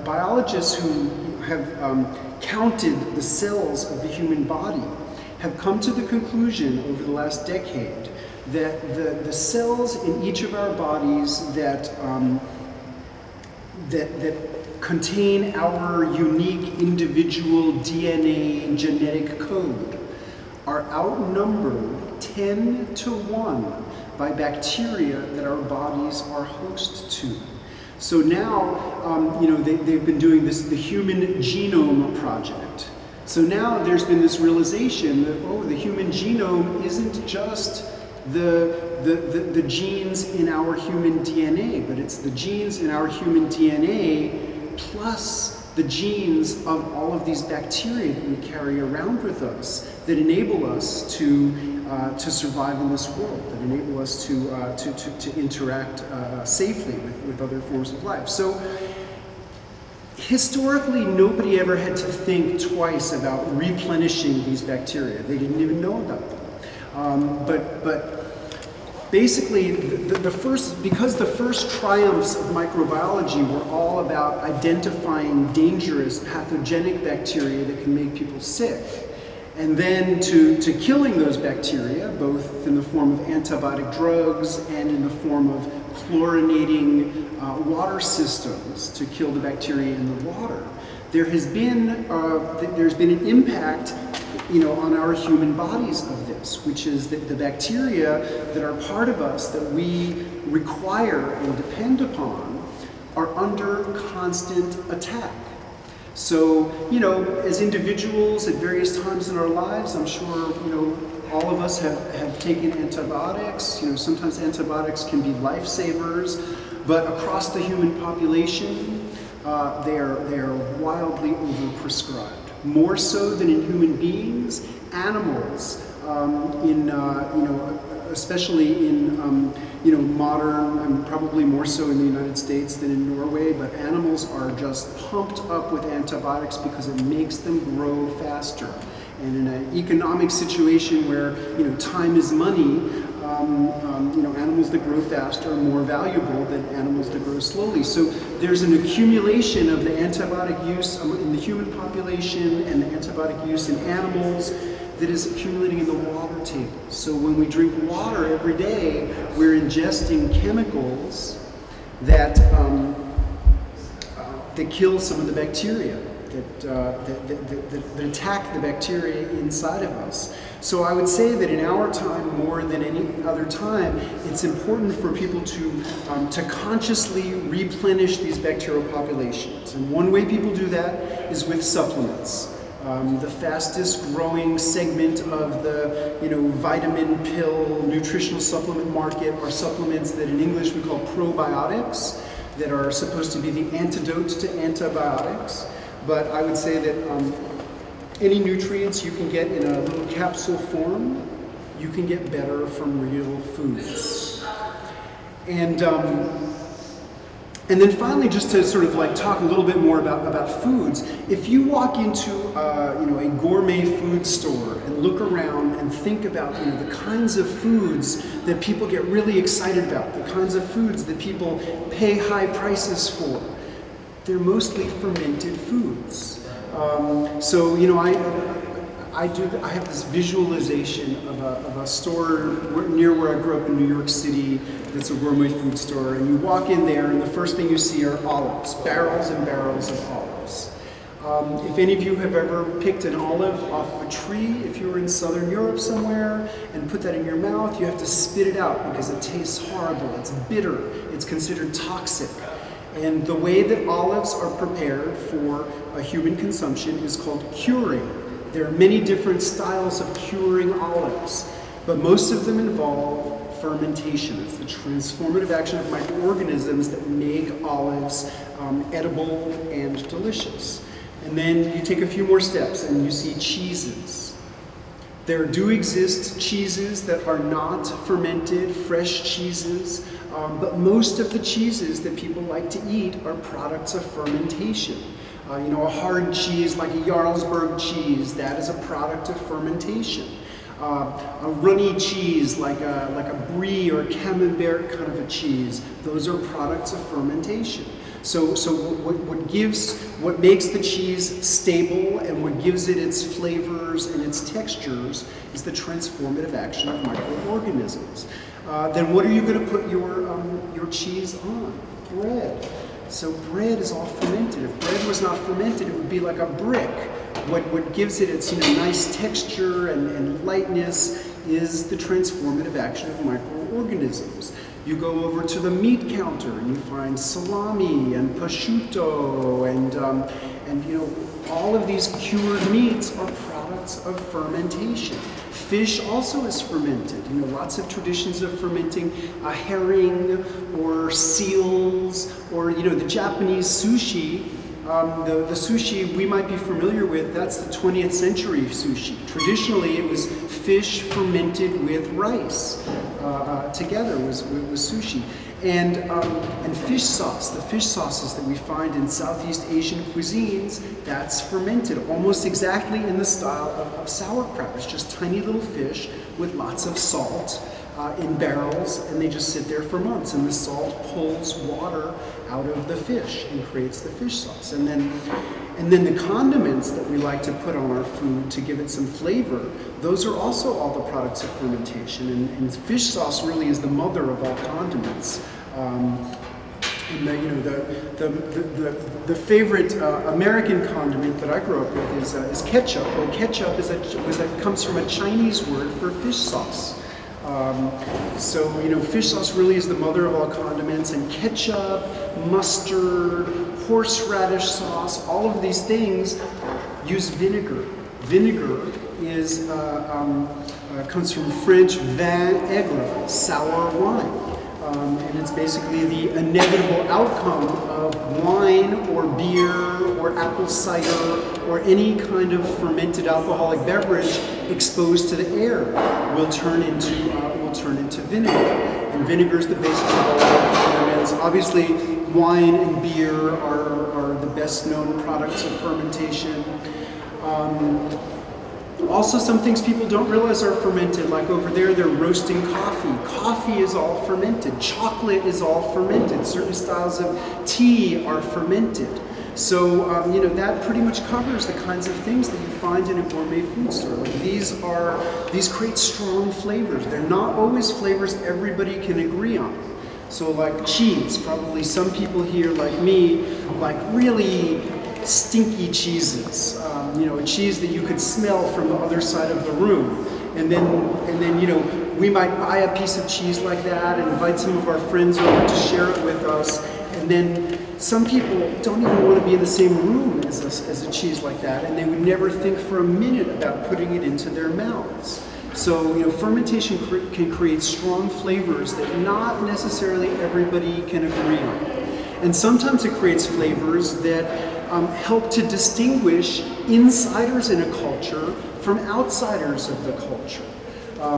Biologists who have counted the cells of the human body have come to the conclusion over the last decade that the cells in each of our bodies that contain our unique individual DNA genetic code are outnumbered 10 to 1 by bacteria that our bodies are host to. So now, they've been doing this, the Human Genome Project. So now there's been this realization that, oh, the human genome isn't just the genes in our human DNA, but it's the genes in our human DNA plus the genes of all of these bacteria that we carry around with us that enable us to survive in this world, that enable us to interact safely with other forms of life. So historically, nobody ever had to think twice about replenishing these bacteria. They didn't even know about them. But basically, because the first triumphs of microbiology were all about identifying dangerous pathogenic bacteria that can make people sick, and then to killing those bacteria, both in the form of antibiotic drugs and in the form of chlorinating water systems to kill the bacteria in the water, there's been an impact, on our human bodies of this, which is that the bacteria that are part of us that we require and depend upon are under constant attack. So, as individuals at various times in our lives, I'm sure, all of us have taken antibiotics. Sometimes antibiotics can be lifesavers, but across the human population, they are wildly overprescribed. More so than in human beings, animals, especially in modern, and probably more so in the United States than in Norway, but animals are just pumped up with antibiotics because it makes them grow faster. And in an economic situation where time is money, animals that grow faster are more valuable than animals that grow slowly. So there's an accumulation of the antibiotic use in the human population and the antibiotic use in animals that is accumulating in the water table. So when we drink water every day, we're ingesting chemicals that kill some of the bacteria, that attack the bacteria inside of us. So I would say that in our time, more than any other time, it's important for people to consciously replenish these bacterial populations. And one way people do that is with supplements. The fastest growing segment of the vitamin pill nutritional supplement market are supplements that in English we call probiotics, that are supposed to be the antidote to antibiotics. But I would say that any nutrients you can get in a little capsule form, you can get better from real foods. And then finally, just to sort of talk a little bit more about foods, if you walk into a gourmet food store and look around and think about the kinds of foods that people get really excited about, the kinds of foods that people pay high prices for, they're mostly fermented foods. So I have this visualization of a store near where I grew up in New York City that's a gourmet food store, and you walk in there and the first thing you see are olives, barrels and barrels of olives. If any of you have ever picked an olive off of a tree, if you were in Southern Europe somewhere, and put that in your mouth, you have to spit it out because it tastes horrible, it's bitter, it's considered toxic. And the way that olives are prepared for a human consumption is called curing. There are many different styles of curing olives, but most of them involve fermentation. It's the transformative action of microorganisms that make olives edible and delicious. And then you take a few more steps and you see cheeses. There do exist cheeses that are not fermented, fresh cheeses, but most of the cheeses that people like to eat are products of fermentation. A hard cheese like a Jarlsberg cheese, that is a product of fermentation. A runny cheese like a brie or camembert kind of a cheese, those are products of fermentation. So what makes the cheese stable and what gives it its flavors and its textures is the transformative action of microorganisms. Then what are you going to put your cheese on? Bread. So bread is all fermented. If bread was not fermented, it would be like a brick. What gives it its nice texture and lightness is the transformative action of microorganisms. You go over to the meat counter and you find salami and prosciutto and all of these cured meats are products of fermentation. Fish also is fermented. Lots of traditions of fermenting herring or seals or the Japanese sushi. The sushi we might be familiar with, that's the 20th century sushi. Traditionally, it was fish fermented with rice together was sushi. And fish sauce, the fish sauces that we find in Southeast Asian cuisines, that's fermented almost exactly in the style of sauerkraut. It's just tiny little fish with lots of salt in barrels, and they just sit there for months, and the salt pulls water out of the fish and creates the fish sauce. And then the condiments that we like to put on our food to give it some flavor, those are also all the products of fermentation. And fish sauce really is the mother of all condiments. The favorite American condiment that I grew up with is ketchup. Well, ketchup comes from a Chinese word for fish sauce. Fish sauce really is the mother of all condiments, and ketchup, mustard, horseradish sauce, all of these things use vinegar. Vinegar comes from French vin aigre, sour wine. And it's basically the inevitable outcome of wine or beer or apple cider or any kind of fermented alcoholic beverage exposed to the air will turn into vinegar. And vinegar is the basis of all condiments. Obviously, wine and beer are the best known products of fermentation. Also, some things people don't realize are fermented, like over there they're roasting coffee. Coffee is all fermented. Chocolate is all fermented. Certain styles of tea are fermented. So, that pretty much covers the kinds of things that you find in a gourmet food store. Like these create strong flavors. They're not always flavors everybody can agree on. So like cheese, probably some people here like me like really stinky cheeses. A cheese that you could smell from the other side of the room. And then we might buy a piece of cheese like that and invite some of our friends over to share it with us. And then some people don't even want to be in the same room as a cheese like that, and they would never think for a minute about putting it into their mouths. So, fermentation can create strong flavors that not necessarily everybody can agree on. And sometimes it creates flavors that help to distinguish insiders in a culture from outsiders of the culture.